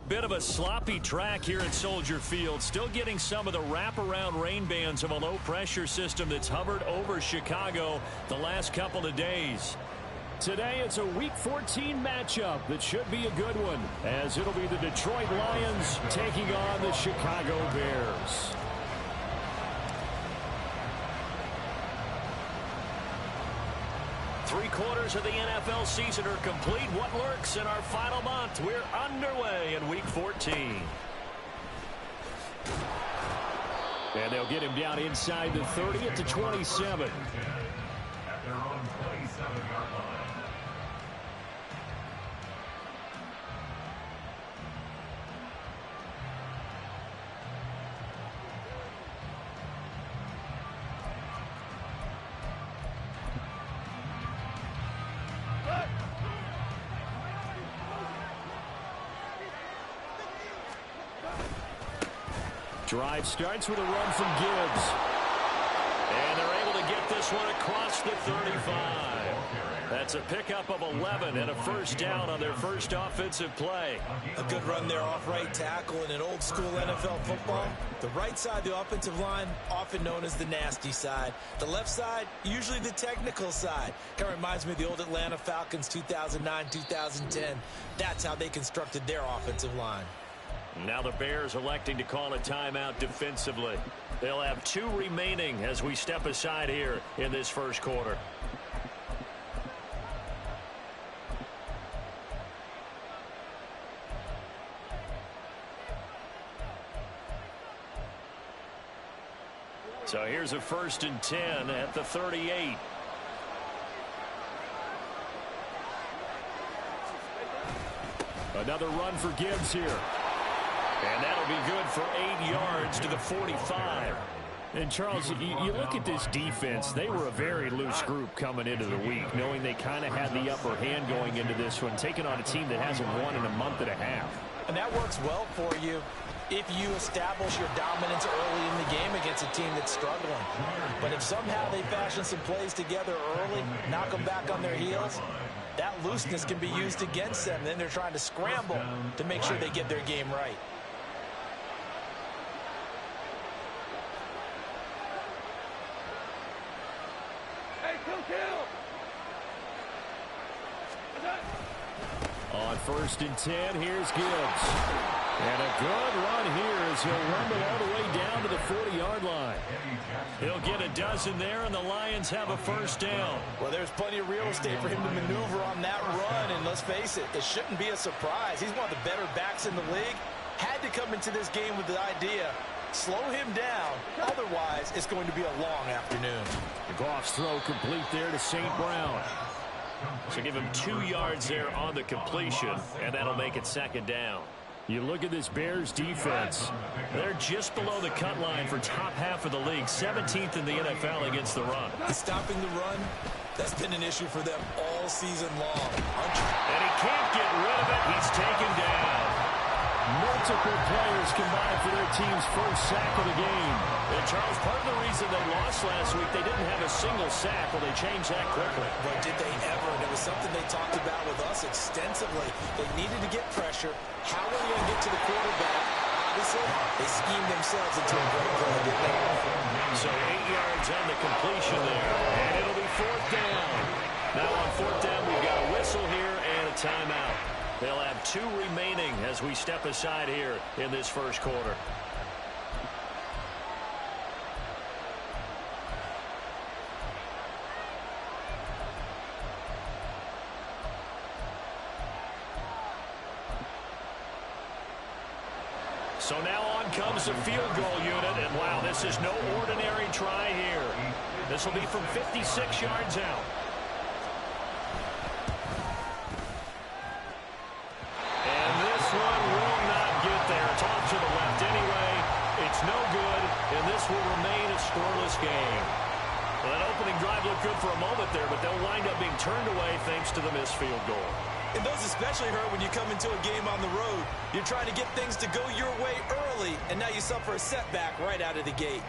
Bit of a sloppy track here at Soldier Field. Still getting some of the wraparound rain bands of a low-pressure system that's hovered over Chicago the last couple of days. Today it's a Week 14 matchup that should be a good one, as it'll be the Detroit Lions taking on the Chicago Bears. Three-quarters of the NFL season are complete. What lurks in our final month? We're underway in Week 14. And they'll get him down inside the 30 at the 27. At their own 27-yard line. Drive starts with a run from Gibbs. And they're able to get this one across the 35. That's a pickup of 11 and a first down on their first offensive play. A good run there off right tackle in an old school NFL football. The right side of the offensive line, often known as the nasty side. The left side, usually the technical side. Kind of reminds me of the old Atlanta Falcons 2009-2010. That's how they constructed their offensive line. Now the Bears electing to call a timeout defensively. They'll have 2 remaining as we step aside here in this first quarter. So here's a 1st and 10 at the 38. Another run for Gibbs here. And that'll be good for 8 yards to the 45. And, Charles, you look at this defense. They were a very loose group coming into the week, knowing they kind of had the upper hand going into this one, taking on a team that hasn't won in a month and a half. And that works well for you if you establish your dominance early in the game against a team that's struggling. But if somehow they fashion some plays together early, knock them back on their heels, that looseness can be used against them. Then they're trying to scramble to make sure they get their game right. On 1st and 10, here's Gibbs. And a good run here as he'll rumble all the way down to the 40-yard line. He'll get a dozen there, and the Lions have a first down. Well, there's plenty of real estate for him to maneuver on that run, and let's face it, it shouldn't be a surprise. He's one of the better backs in the league. Had to come into this game with the idea, slow him down, otherwise it's going to be a long afternoon. The Goff's throw complete there to St. Brown. So give him 2 yards there on the completion, and that'll make it 2nd down. You look at this Bears defense. They're just below the cut line for top half of the league, 17th in the NFL against the run. Stopping the run, that's been an issue for them all season long. And he can't get rid of it. He's taken down. Multiple players combined for their team's first sack of the game. And Charles, part of the reason they lost last week, they didn't have a single sack. Well, they changed that quickly. But did they ever? And it was something they talked about with us extensively. They needed to get pressure. How are they going to get to the quarterback? Obviously, they schemed themselves into a great play, didn't they? So 8 yards on the completion there. And it'll be 4th down. Now on 4th down, we've got a whistle here and a timeout. They'll have 2 remaining as we step aside here in this first quarter. So now on comes the field goal unit, and wow, this is no ordinary try here. This will be from 56 yards out. And this one will not get there. It's off to the left anyway. It's no good, and this will remain a scoreless game. Well, that opening drive looked good for a moment there, but they'll wind up being turned away thanks to the missed field goal. And those especially hurt when you come into a game on the road. You're trying to get things to go your way early, and now you suffer a setback right out of the gate.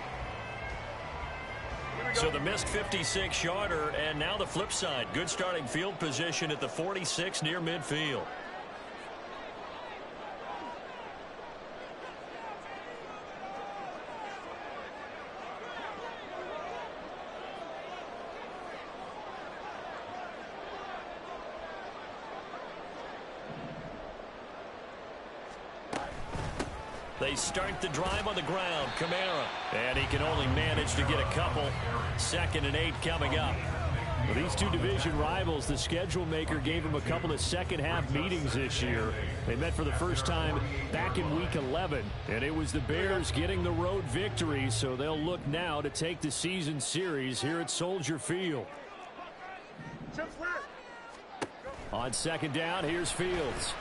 So the missed 56-yarder, and now the flip side. Good starting field position at the 46 near midfield. They start the drive on the ground. Kamara. And he can only manage to get a couple. 2nd and 8 coming up. Well, these two division rivals, the schedule maker gave them a couple of second-half meetings this year. They met for the first time back in Week 11, and it was the Bears getting the road victory, so they'll look now to take the season series here at Soldier Field. On 2nd down, here's Fields.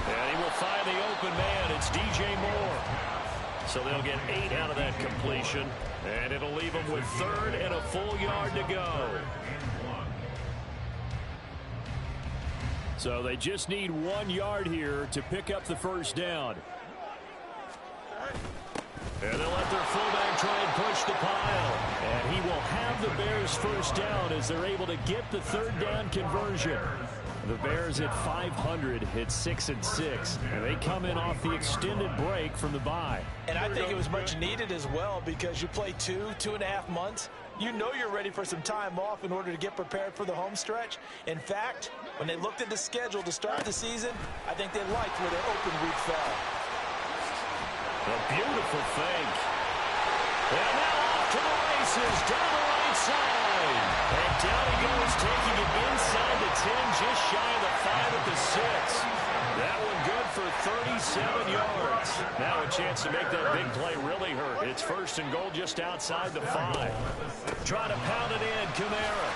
And he will find the open man. It's DJ Moore. So they'll get 8 out of that completion. And it'll leave them with 3rd and a full yard to go. So they just need 1 yard here to pick up the first down. And they'll let their fullback try and push the pile. And he will have the Bears first down as they're able to get the 3rd down conversion. The Bears at 500 hit 6-6, and they come in off the extended break from the bye. And I think it was much needed as well because you play 2.5 months. You know you're ready for some time off in order to get prepared for the home stretch. In fact, when they looked at the schedule to start the season, I think they liked where their open week fell. A beautiful fake. And now off to the races down the right side. And down he goes, taking it inside the 10, just shy of the 5 at the 6. That one good for 37 yards. Now a chance to make that big play really hurt. It's 1st and goal just outside the 5. Trying to pound it in, Kamara.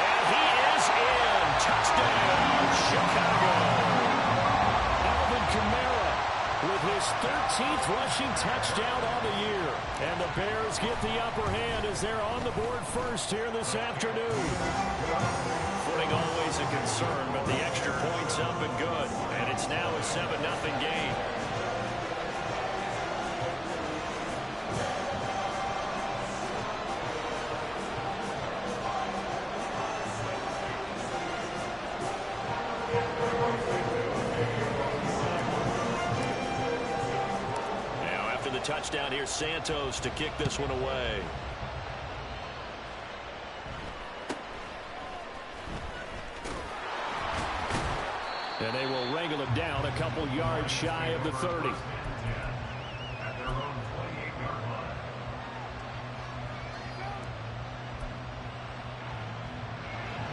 And he is in. Touchdown, Chicago. Alvin Kamara with his 13th rushing touchdown on the year. And the Bears get the upper hand as they're on the board first here this afternoon. Footing always a concern, but the extra point's up and good. And it's now a 7-0 game. Touchdown here, Santos to kick this one away. And they will wrangle it down a couple yards shy of the 30.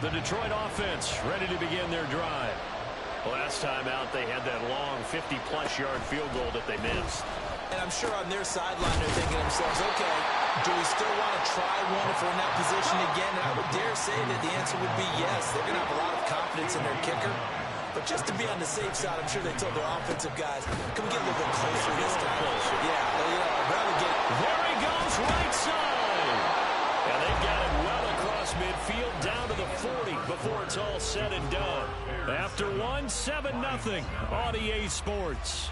The Detroit offense ready to begin their drive. Last time out, they had that long 50-plus yard field goal that they missed. And I'm sure on their sideline they're thinking to themselves, okay, do we still want to try one if we're in that position again? And I would dare say that the answer would be yes. They're going to have a lot of confidence in their kicker. But just to be on the safe side, I'm sure they told their offensive guys, can we get a little bit closer this time? Yeah, I'd rather get it. There he goes, right side. And they've got it well across midfield down to the 40 before it's all said and done. After one, 7-0 on EA Sports.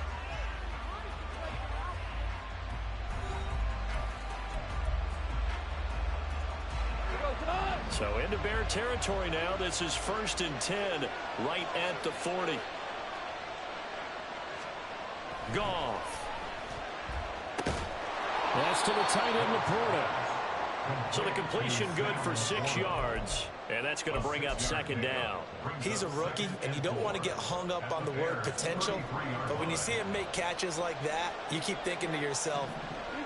So into Bear territory now. This is 1st and 10 right at the 40. Goff. That's to the tight end, Laporta. So the completion good for 6 yards. And that's going to bring up 2nd down. He's a rookie, and you don't want to get hung up on the word potential. But when you see him make catches like that, you keep thinking to yourself,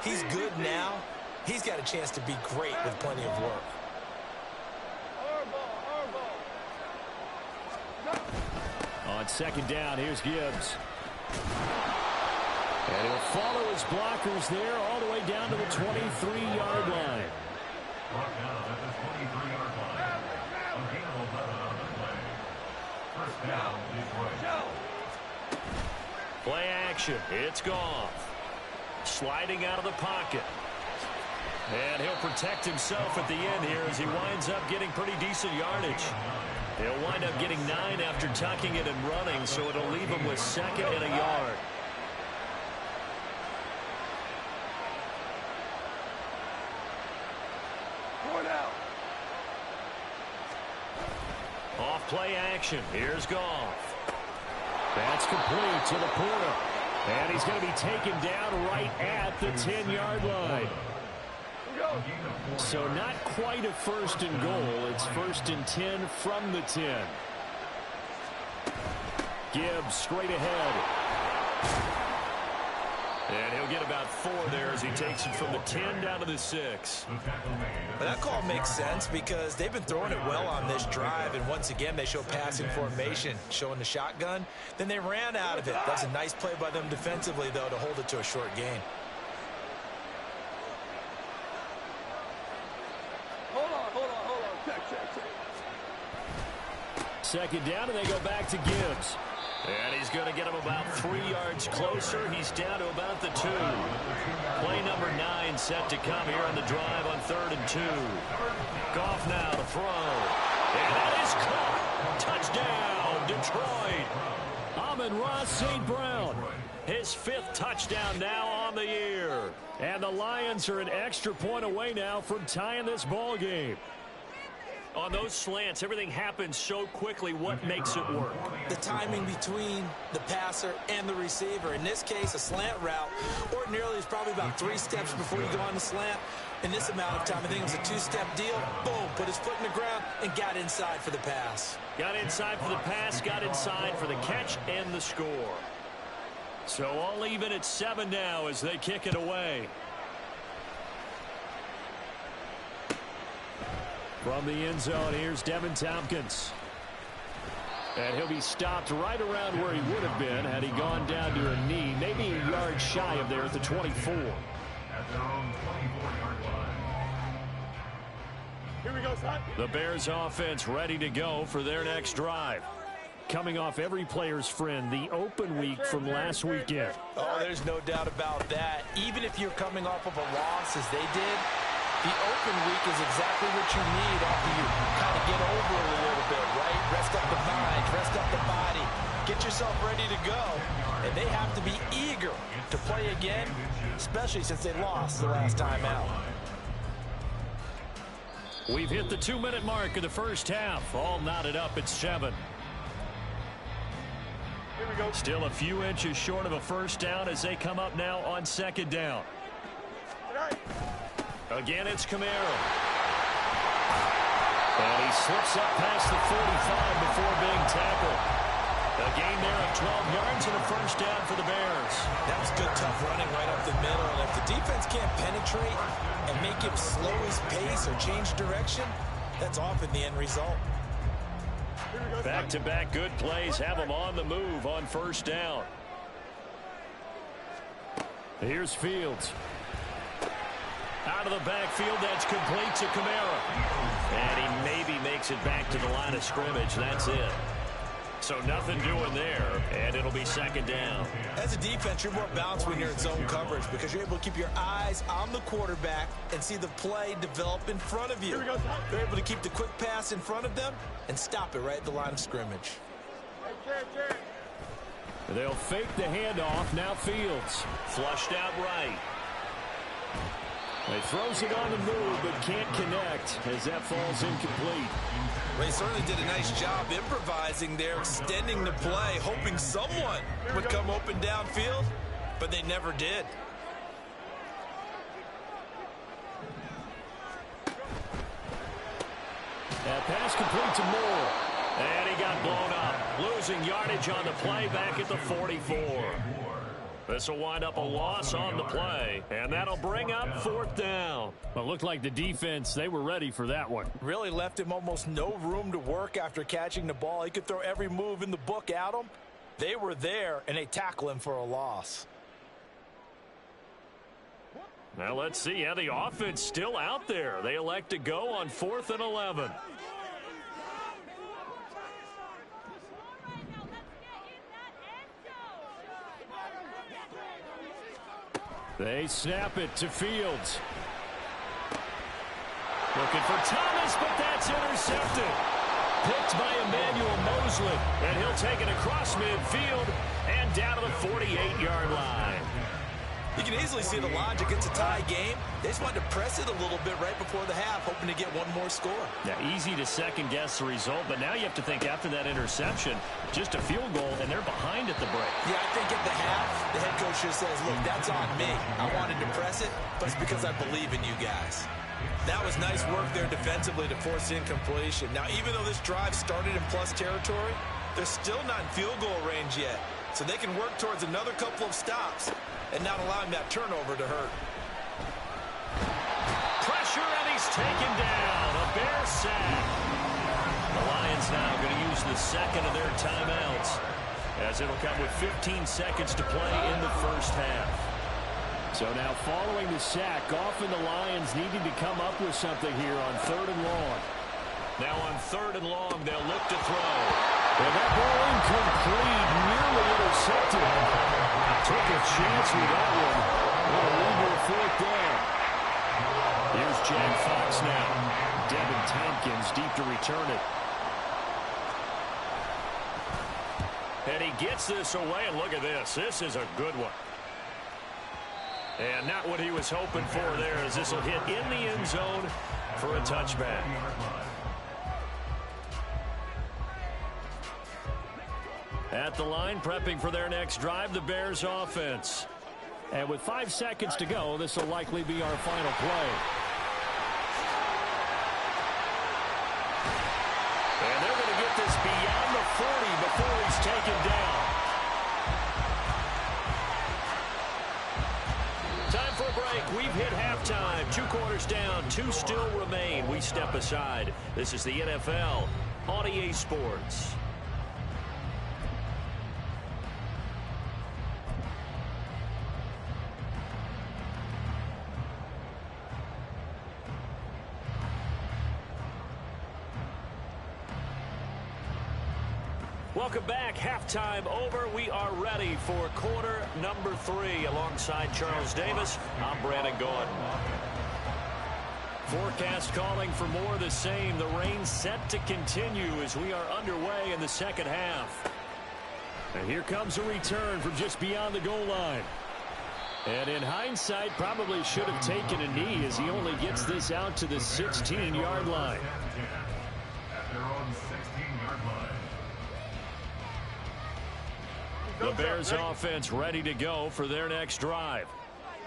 he's good now. He's got a chance to be great with plenty of work. On 2nd down, here's Gibbs. And he'll follow his blockers there all the way down to the 23-yard line. Brought down at the 23-yard line. Available on the play. 1st down, Detroit. Play action. It's Goff. Sliding out of the pocket. And he'll protect himself at the end here as he winds up getting pretty decent yardage. He'll wind up getting 9 after tucking it and running, so it'll leave him with 2nd and a yard. Off play action. Here's Goff. That's complete to Laporta. And he's going to be taken down right at the 10-yard line. So not quite a 1st and goal. It's 1st and 10 from the 10. Gibbs straight ahead. And he'll get about 4 there as he takes it from the 10 down to the 6. But that call makes sense because they've been throwing it well on this drive, and once again they show passing formation, showing the shotgun. Then they ran out of it. That's a nice play by them defensively, though, to hold it to a short gain. Hold on. Check. Second down, and they go back to Gibbs. And he's going to get him about 3 yards closer. He's down to about the 2. Play number 9 set to come here on the drive on 3rd and 2. Goff now to throw. And that is caught. Touchdown, Detroit. Amon-Ra St. Brown. His 5th touchdown now on the year. And the Lions are an extra point away now from tying this ball game. On those slants, everything happens so quickly. What makes it work? The timing between the passer and the receiver. In this case, a slant route ordinarily is probably about 3 steps before you go on the slant. In this amount of time, I think it was a 2-step deal. Boom, put his foot in the ground and got inside for the pass. Got inside for the pass, got inside for the catch and the score. So all even at 7 now as they kick it away. From the end zone, here's Devin Tompkins. And he'll be stopped right around where he would have been had he gone down to a knee, maybe a yard shy of there at the 24. At their own 24-yard line. Here we go, son. The Bears offense ready to go for their next drive. Coming off every player's friend, the open week from last weekend. Oh, there's no doubt about that. Even if you're coming off of a loss as they did, the open week is exactly what you need after you kind of get over it a little bit, right? Rest up the mind, rest up the body, get yourself ready to go. And they have to be eager to play again, especially since they lost the last time out. We've hit the 2-minute mark of the first half, all knotted up at 7. Here we go. Still a few inches short of a first down as they come up now on 2nd down. Again, it's Kamara. And he slips up past the 45 before being tackled. A gain there of 12 yards and a first down for the Bears. That was good, tough running right up the middle. And if the defense can't penetrate and make him slow his pace or change direction, that's often the end result. Back-to-back good plays have him on the move on first down. Here's Fields. Out of the backfield, that's complete to Kamara. And he maybe makes it back to the line of scrimmage. That's it. So nothing doing there, and it'll be 2nd down. As a defense, you're more balanced when you're in zone coverage because you're able to keep your eyes on the quarterback and see the play develop in front of you. You're able to keep the quick pass in front of them and stop it right at the line of scrimmage. They'll fake the handoff. Now Fields. Flushed out right. He throws it on the move, but can't connect as that falls incomplete. Well, he certainly did a nice job improvising there, extending the play, hoping someone would come open downfield, but they never did. That pass complete to Moore. And he got blown up. Losing yardage on the play back at the 44. This will wind up a loss on the play, and that'll bring up 4th down. Well, it looked like the defense, they were ready for that one. Really left him almost no room to work after catching the ball. He could throw every move in the book at him. They were there, and they tackle him for a loss. Now let's see how the offense still out there. They elect to go on 4th and 11. They snap it to Fields. Looking for Thomas, but that's intercepted. Picked by Emmanuel Mosley, and he'll take it across midfield and down to the 48-yard line. You can easily see the logic. It's a tie game. They just wanted to press it a little bit right before the half, hoping to get one more score. Yeah, easy to second-guess the result, but now you have to think after that interception, just a field goal, and they're behind at the break. Yeah, I think at the half, the head coach just says, look, that's on me. I wanted to press it, but it's because I believe in you guys. That was nice work there defensively to force incompletion. Now, even though this drive started in plus territory, they're still not in field goal range yet. so they can work towards another couple of stops and not allowing that turnover to hurt. Pressure, and he's taken down. A Bear sack. The Lions now going to use the second of their timeouts, as it'll come with 15 seconds to play in the first half. So now following the sack, often the Lions needing to come up with something here on 3rd and long. Now on 3rd and long, they'll look to throw. And that ball incomplete, nearly intercepted. Took a chance with that one. What a legal 4th down. Here's Jack Fox now. Devin Tompkins deep to return it. And he gets this away, and look at this. This is a good one. And not what he was hoping for there, as this will hit in the end zone for a touchback. At the line, prepping for their next drive, the Bears offense. And with 5 seconds to go, this will likely be our final play. And they're going to get this beyond the 40 before he's taken down. Time for a break. We've hit halftime. 2 quarters down. 2 still remain. We step aside. This is the NFL on EA Sports. Welcome back. Halftime over. We are ready for quarter number 3. Alongside Charles Davis, I'm Brandon Gordon. Forecast calling for more of the same. The rain set to continue as we are underway in the second half. And here comes a return from just beyond the goal line. And in hindsight, probably should have taken a knee as he only gets this out to the 16-yard line. At their own 16-yard line. The Bears offense ready to go for their next drive.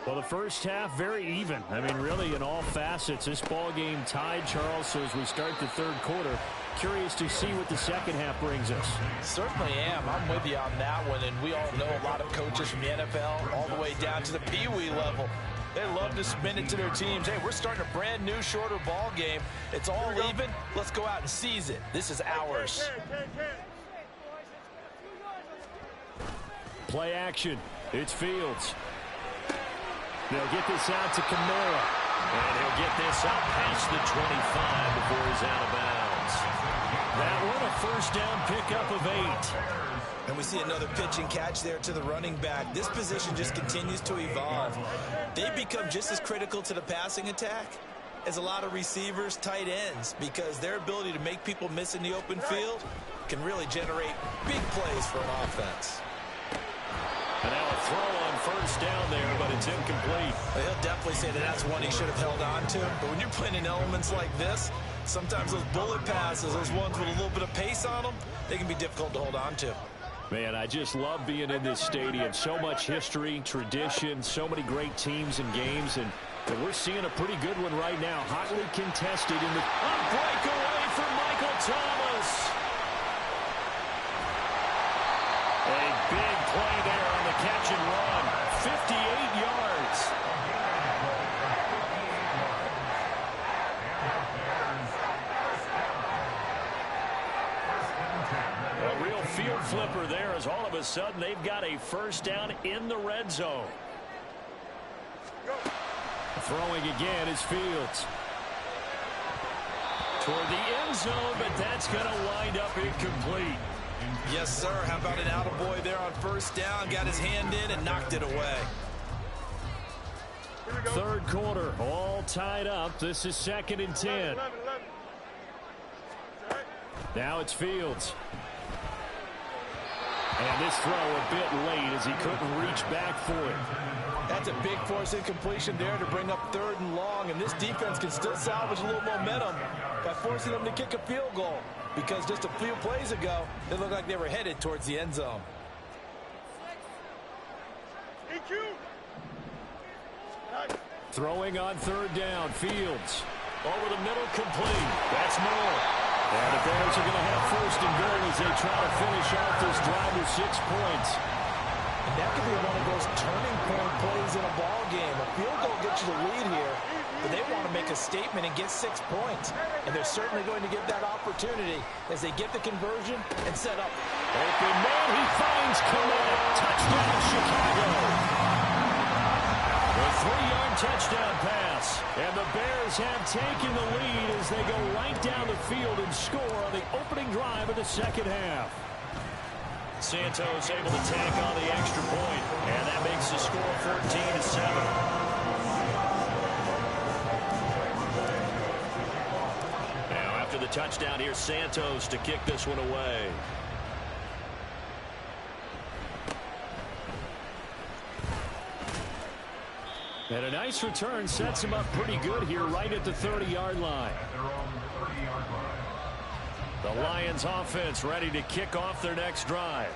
Well, the first half very even. I mean, really in all facets. This ball game tied, Charles, so as we start the 3rd quarter, curious to see what the second half brings us. Certainly am. I'm with you on that one, and we all know a lot of coaches from the NFL all the way down to the Pee-wee level. They love to spin it to their teams. Hey, we're starting a brand new, shorter ball game. It's all even. Let's go out and seize it. This is ours. Play action. It's Fields. They'll get this out to Kamara. And he'll get this out past the 25 before he's out of bounds. That one a first down pickup of 8. And we see another pitch and catch there to the running back. This position just continues to evolve. They become just as critical to the passing attack as a lot of receivers, tight ends, because their ability to make people miss in the open field can really generate big plays for an offense. And now a throw on first down there, but it's incomplete. Well, he'll definitely say that that's one he should have held on to. But when you're playing in elements like this, sometimes those bullet passes, those ones with a little bit of pace on them, they can be difficult to hold on to. Man, I just love being in this stadium. So much history, tradition, so many great teams and games, and we're seeing a pretty good one right now. Hotly contested in the breakaway for Michael Thomas. A big play there on the catch and run. 58 yards. A real field flipper there, as all of a sudden they've got a first down in the red zone. Throwing again is Fields. Toward the end zone, but that's going to wind up incomplete. Yes, sir. How about an attaboy there on first down? Got his hand in and knocked it away. 3rd quarter, all tied up. This is 2nd and 10. Now it's Fields. And this throw a bit late as he couldn't reach back for it. That's a big force incompletion there to bring up 3rd and long. And this defense can still salvage a little momentum by forcing them to kick a field goal. Because just a few plays ago, they looked like they were headed towards the end zone. Throwing on 3rd down, Fields. Over the middle, complete. That's more. And the Bears are going to have 1st and goal as they try to finish off this drive with 6 points. And that could be one of those turning point plays in a ball game. A field goal gets you the lead here, but they want to make a statement and get 6 points. And they're certainly going to get that opportunity as they get the conversion and set up. Open man, he finds Kmet. Touchdown, Chicago. A 3-yard touchdown pass. And the Bears have taken the lead as they go right down the field and score on the opening drive of the second half. Santos able to tack on the extra point, and that makes the score 14-7. Now, after the touchdown, here's Santos to kick this one away. And a nice return sets him up pretty good here right at the 30-yard line. The Lions offense ready to kick off their next drive.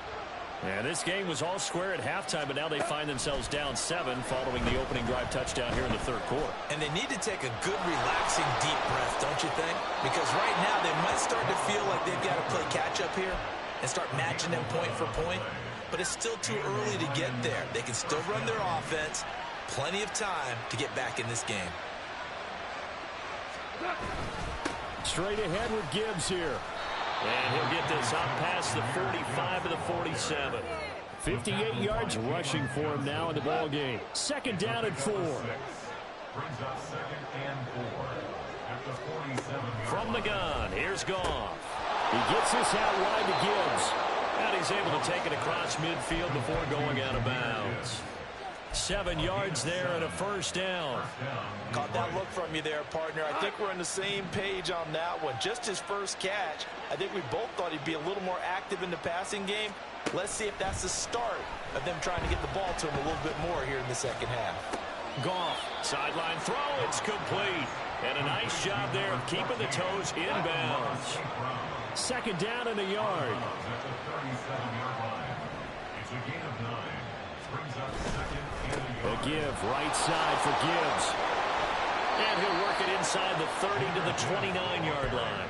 And this game was all square at halftime, but now they find themselves down 7 following the opening drive touchdown here in the third quarter. And they need to take a good, relaxing, deep breath, don't you think? Because right now they might start to feel like they've got to play catch-up here and start matching them point for point. But it's still too early to get there. They can still run their offense. Plenty of time to get back in this game. Straight ahead with Gibbs here. And he'll get this up past the 45 to the 47. 58 yards rushing for him now in the ball game. Second down and 4. Brings up 2nd and 4 at the 47. From the gun, here's Goff. He gets this out wide to Gibbs. And he's able to take it across midfield before going out of bounds. 7 yards there and a first down. Caught that look from you there, partner. I think we're on the same page on that one. Just his first catch. I think we both thought he'd be a little more active in the passing game. Let's see if that's the start of them trying to get the ball to him a little bit more here in the second half. Goff, sideline throw, it's complete. And a nice job there of keeping the toes inbounds. Second down and a yard. At the 37-yard line. It's a gain of 9. Brings up 2nd and a A yard. give right side for Gibbs. And he'll work it inside the 30 to the 29-yard line.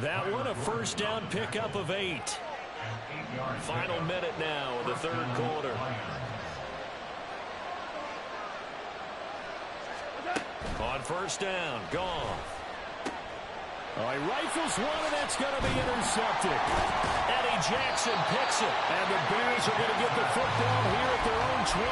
That one a first down pickup of 8. Final minute now of the third quarter. On first down, Goff. He rifles one, and that's going to be intercepted. Eddie Jackson picks it. And the Bears are going to get the football here at their own 23.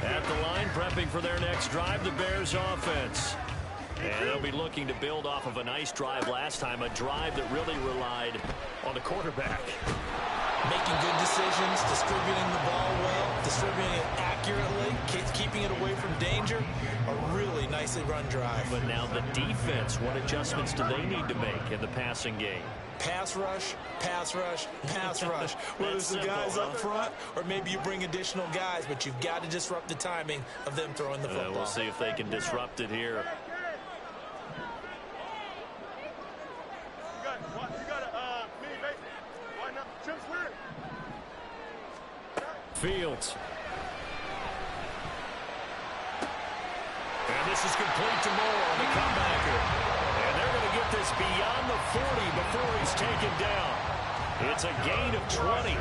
At the line, prepping for their next drive, the Bears offense. And they'll be looking to build off of a nice drive last time, a drive that really relied on the quarterback. Making good decisions, distributing the ball well, distributing it accurately, keeping it away from danger. A really nicely run drive. But now the defense, what adjustments do they need to make in the passing game? Pass rush, pass rush, pass rush. Whether it's the guys up front or maybe you bring additional guys, but you've got to disrupt the timing of them throwing the football. We'll see if they can disrupt it here. Fields. And this is complete to Moore on the comebacker. And they're going to get this beyond the 40 before he's taken down. It's a gain of 20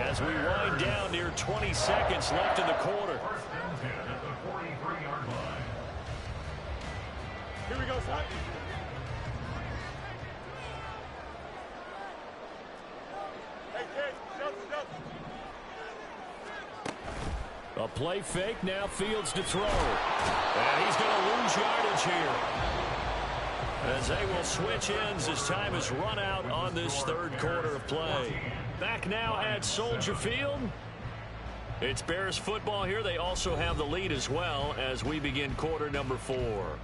as we wind down near 20 seconds left in the quarter. First and 10 at the 43-yard line. Here we go, son. Hey, kid, jump. A play fake, now Fields to throw. And he's going to lose yardage here, as they will switch ends as time is run out on this third quarter of play. Back now at Soldier Field. It's Bears football here. They also have the lead as well as we begin quarter number 4.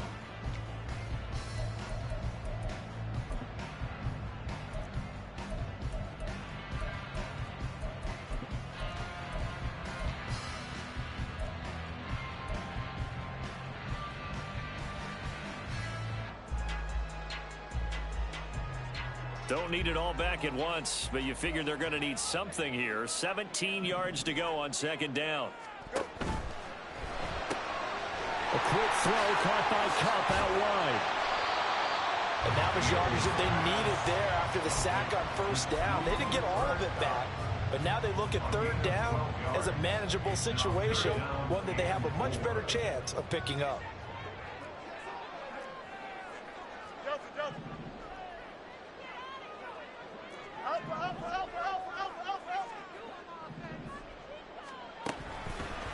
Don't need it all back at once, but you figure they're going to need something here. 17 yards to go on second down. A quick throw caught by Cup out wide. And now the yardage that they needed there after the sack on first down. They didn't get all of it back, but now they look at third down as a manageable situation, one that they have a much better chance of picking up.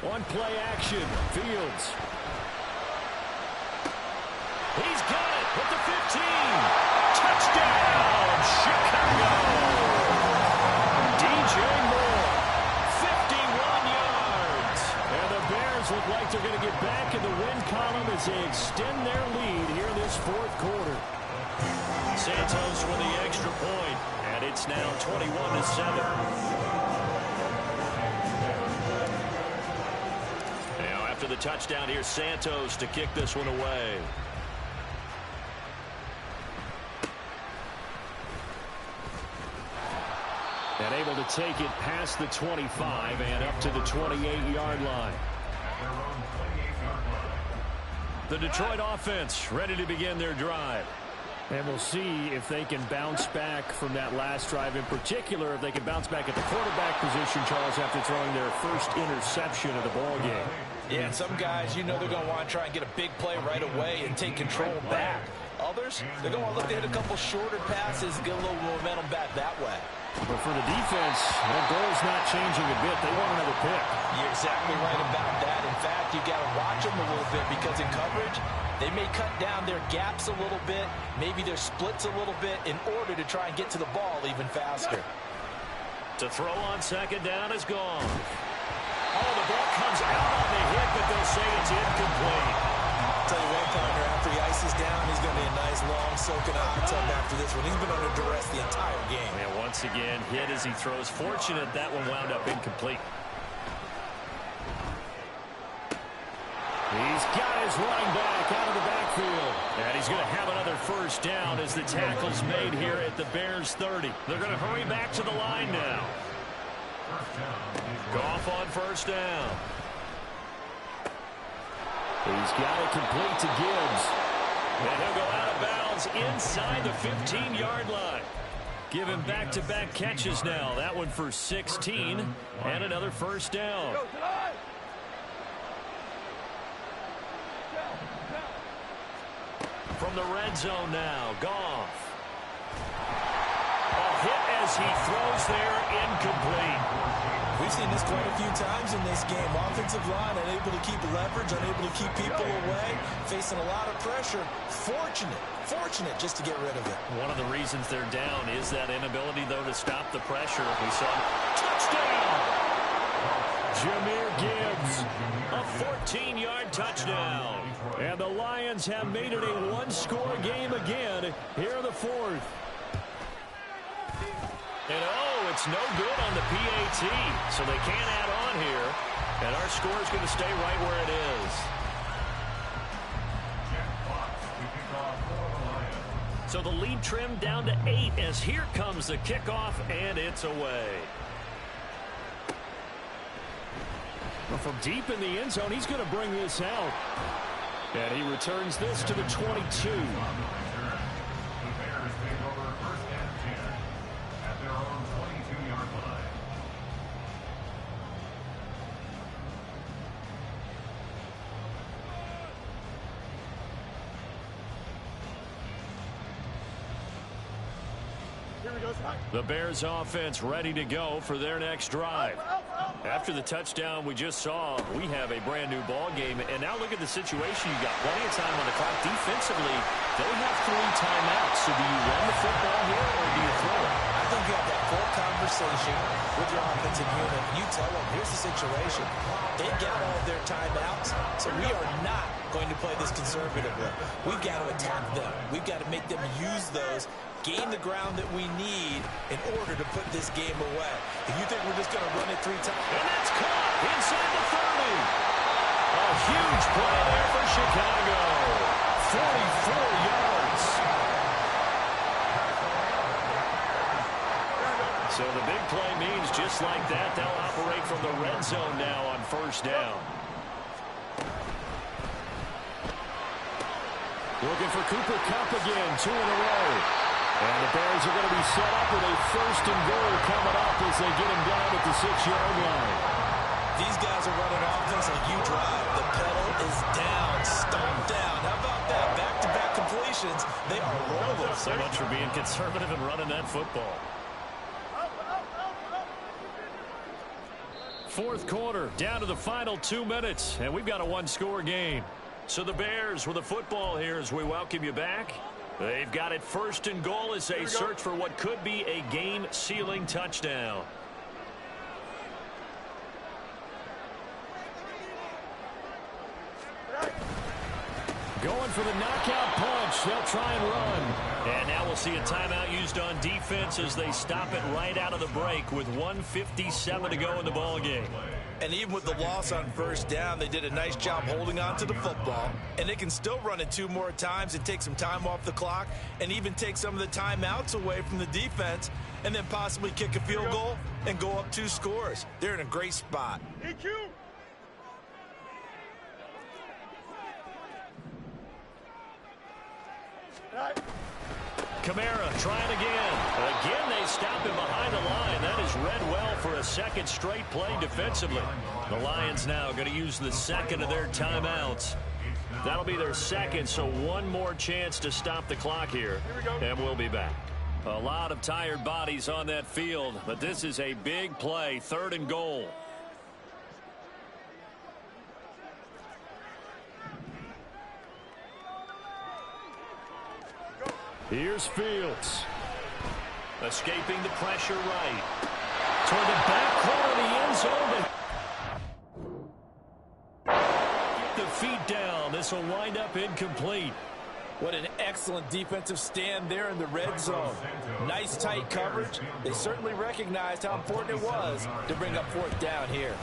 One play action, Fields. He's got it at the 15. Touchdown, Chicago. DJ Moore, 51 yards. And the Bears look like they're going to get back in the win column as they extend their lead here in this fourth quarter. Santos with the extra point, and it's now 21-7. After the touchdown, here's Santos to kick this one away. And able to take it past the 25 and up to the 28-yard line. The Detroit offense ready to begin their drive. And we'll see if they can bounce back from that last drive. In particular, if they can bounce back at the quarterback position, Charles, after throwing their first interception of the ball game. Yeah, and some guys, you know they're going to want to try and get a big play right away and take control back. Others, they're going to look to hit a couple shorter passes and get a little momentum back that way. But for the defense, their goal's not changing a bit. They want another pick. You're exactly right about that. In fact, you got to watch them a little bit because in coverage, they may cut down their gaps a little bit, maybe their splits a little bit in order to try and get to the ball even faster. To throw on second down is gone. Oh, the ball comes out on the hit, but they'll say it's incomplete. I'll tell you what, partner, after he ices down, he's going to be a nice long soak in a hot tub after this one. He's been under duress the entire game. And once again, hit as he throws. Fortunate that one wound up incomplete. He's got his running back out of the backfield. And he's going to have another first down as the tackle's made here at the Bears 30. They're going to hurry back to the line now. Goff on first down. He's got it complete to Gibbs. And he'll go out of bounds inside the 15-yard line. Give him back-to-back catches now. That one for 16 and another first down. From the red zone now, Goff. A hit as he throws there, incomplete. We've seen this quite a few times in this game. Offensive line unable to keep leverage, unable to keep people away, facing a lot of pressure. Fortunate just to get rid of it. One of the reasons they're down is that inability, though, to stop the pressure. We saw touchdown. Jahmyr Gibbs. A 14-yard touchdown. And the Lions have made it a one-score game again here in the fourth. And oh, it's no good on the PAT, so they can't add on here. And our score is going to stay right where it is. So the lead trimmed down to 8 as here comes the kickoff, and it's away. Well, from deep in the end zone, he's going to bring this out. And he returns this to the 22. The Bears offense ready to go for their next drive. After the touchdown we just saw, we have a brand new ball game. And now look at the situation. You got plenty of time on the clock. Defensively, they have 3 timeouts. So do you run the football here or do you throw it? I think you have that full conversation with your offensive unit. You tell them, here's the situation. They got all of their timeouts, so we are not going to play this conservatively. We've got to attack them. We've got to make them use those, gain the ground that we need in order to put this game away. If you think we're just going to run it 3 times. And that's caught inside the 30. A huge play there for Chicago. 44 yards. So the big play means just like that, they'll operate from the red zone now on first down. Looking for Cooper Kupp again, 2 in a row. And the Bears are going to be set up with a 1st and goal coming up as they get him down at the 6-yard line. These guys are running offense like you drive. The pedal is down, stomped down. How about that? Back-to-back completions. They are rolling. So much for being conservative and running that football. 4th quarter, down to the final 2 minutes, and we've got a 1-score game. So the Bears with the football here as we welcome you back. They've got it 1st and goal as they search for what could be a game-sealing touchdown. Going for the knockout punch. They'll try and run. And now we'll see a timeout used on defense as they stop it right out of the break with 1:57 to go in the ballgame. And even with the loss on 1st down, they did a nice job holding on to the football. And they can still run it 2 more times and take some time off the clock and even take some of the timeouts away from the defense and then possibly kick a field goal and go up 2 scores. They're in a great spot. EQ. Kamara trying again. Again, they stop him behind the line. That is read well for a 2nd straight play defensively. The Lions now going to use the 2nd of their timeouts. That'll be their 2nd, so 1 more chance to stop the clock here. And we'll be back. A lot of tired bodies on that field, but this is a big play, 3rd and goal. Here's Fields. Escaping the pressure right. Toward the back corner of the end zone. Get the feet down. This will wind up incomplete. What an excellent defensive stand there in the red zone. Nice tight coverage. They certainly recognized how important it was to bring up 4th down here.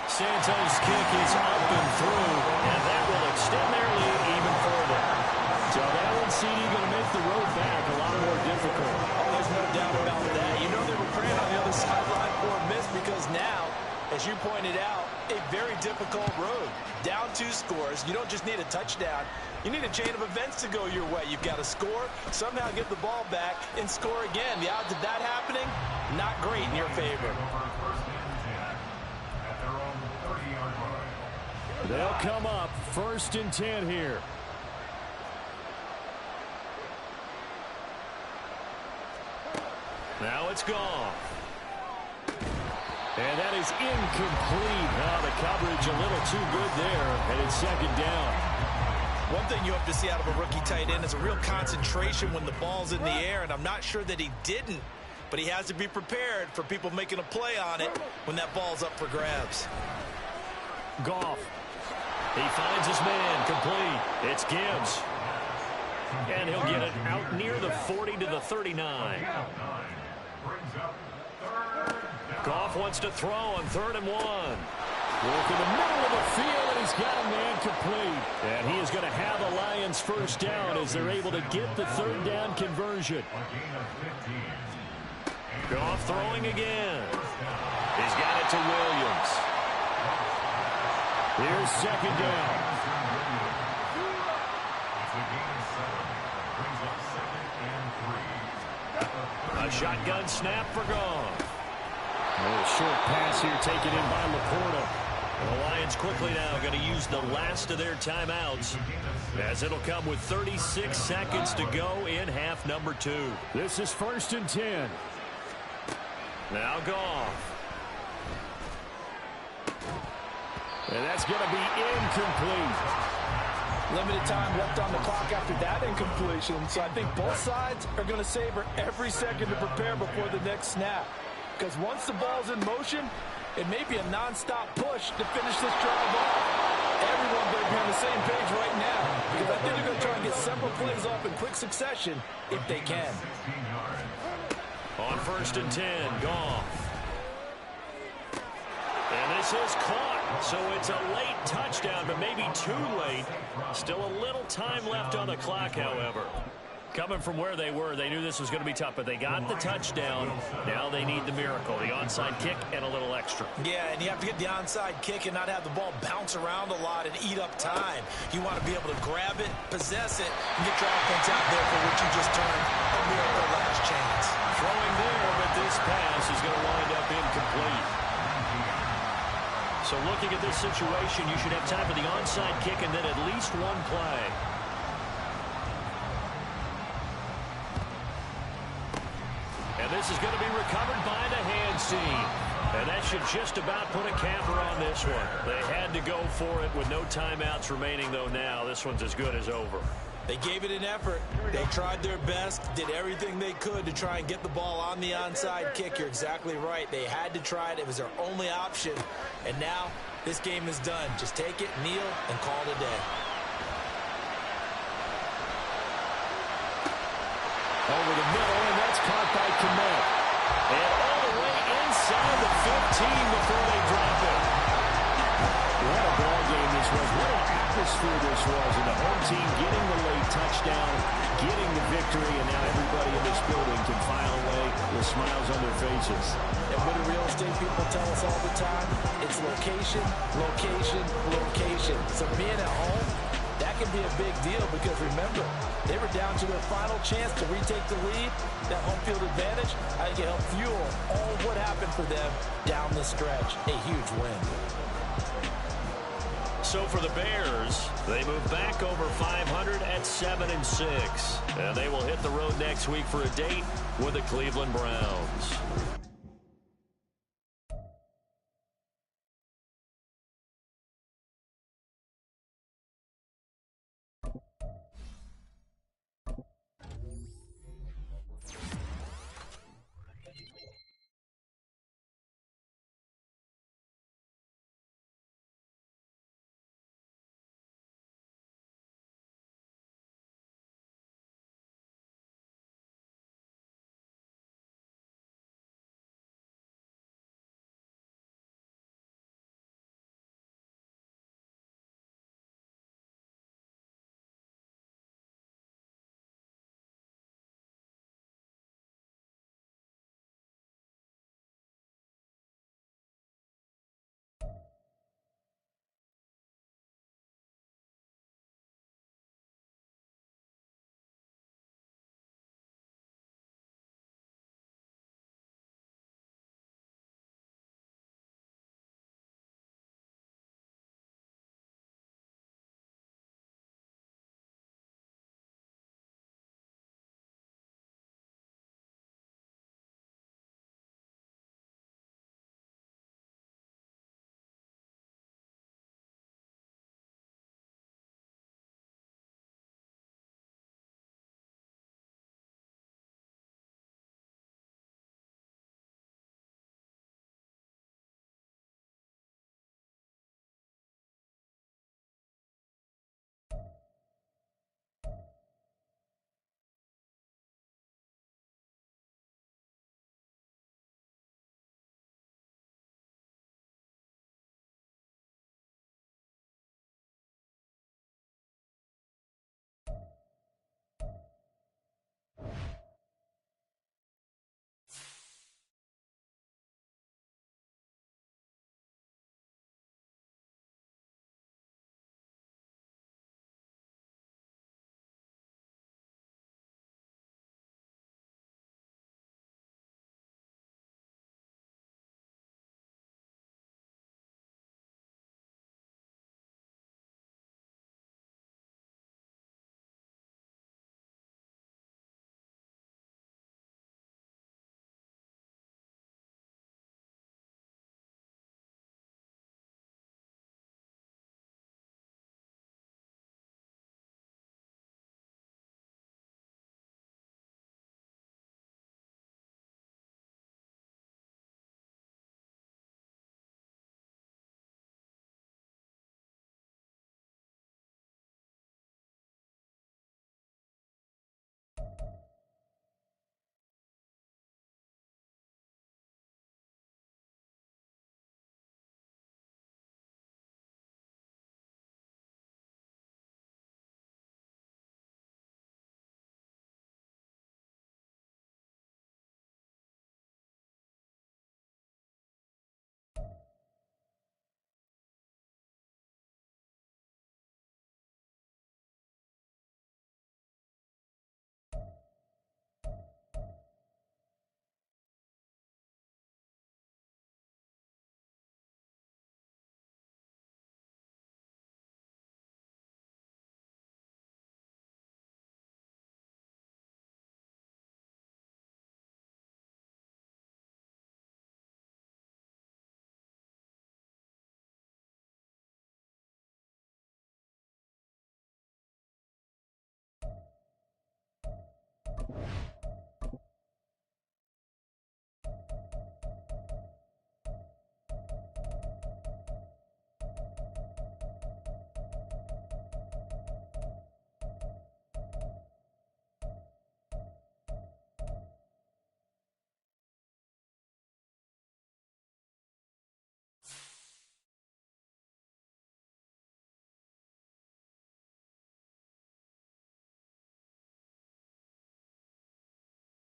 Santos' kick is up and through, and that will extend their lead even further. So that one, CD, going to make the road back a lot more difficult. Oh, there's no doubt about that. You know they were praying on the other sideline for a miss because now, as you pointed out, a very difficult road. Down 2 scores. You don't just need a touchdown. You need a chain of events to go your way. You've got to score, somehow get the ball back, and score again. The odds of that happening, not great in your favor. They'll come up 1st and 10 here. Now it's gone. And that is incomplete. The coverage a little too good there, and it's 2nd down. One thing you hope to see out of a rookie tight end is a real concentration when the ball's in the air, and I'm not sure that he didn't, but he has to be prepared for people making a play on it when that ball's up for grabs. Goff. He finds his man complete. It's Gibbs. And he'll get it out near the 40 to the 39. Goff wants to throw on 3rd and 1. Work in the middle of the field, and he's got a man complete. And he is going to have the Lions 1st down as they're able to get the 3rd down conversion. Goff throwing again. He's got it to Williams. Here's 2nd down. A shotgun snap for Goff. A short pass here taken in by Laporta. The Lions quickly now going to use the last of their timeouts as it'll come with 36 seconds to go in half number 2. This is 1st and 10. Now Goff. And that's going to be incomplete. Limited time left on the clock after that incompletion, so I think both sides are going to savor every second to prepare before the next snap. Because once the ball's in motion, it may be a non-stop push to finish this drive off. Everyone better be on the same page right now, because I think they're going to try and get several plays off in quick succession if they can. On 1st and 10, Goff. And this is caught, so it's a late touchdown, but maybe too late. Still a little time left on the clock, however. Coming from where they were, they knew this was going to be tough, but they got the touchdown. Now they need the miracle, the onside kick and a little extra. Yeah, and you have to get the onside kick and not have the ball bounce around a lot and eat up time. You want to be able to grab it, possess it, and get your offense out there for which you just turned a miracle last chance. Throwing there, but this pass is going to wind up incomplete. So looking at this situation, you should have time for the onside kick and then at least one play. And this is going to be recovered by the hands team. And that should just about put a capper on this one. They had to go for it with no timeouts remaining, though now this one's as good as over. They gave it an effort. They tried their best, did everything they could to try and get the ball on the onside kick. You're exactly right. They had to try it. It was their only option. And now this game is done. Just take it, kneel, and call it a day. Over the middle, and that's caught by Kmet. And all the way inside the 15 before they drop it. What a ball game this was. What an atmosphere this was. And the home team getting the late touchdown, getting the victory, and now everybody in this building can file away with smiles on their faces. And what do real estate people tell us all the time? It's location, location, location. So being at home, that can be a big deal because, remember, they were down to their final chance to retake the lead. That home field advantage, I think it helped fuel all what happened for them down the stretch. A huge win. So for the Bears, they move back over 500 at 7-6. And they will hit the road next week for a date with the Cleveland Browns.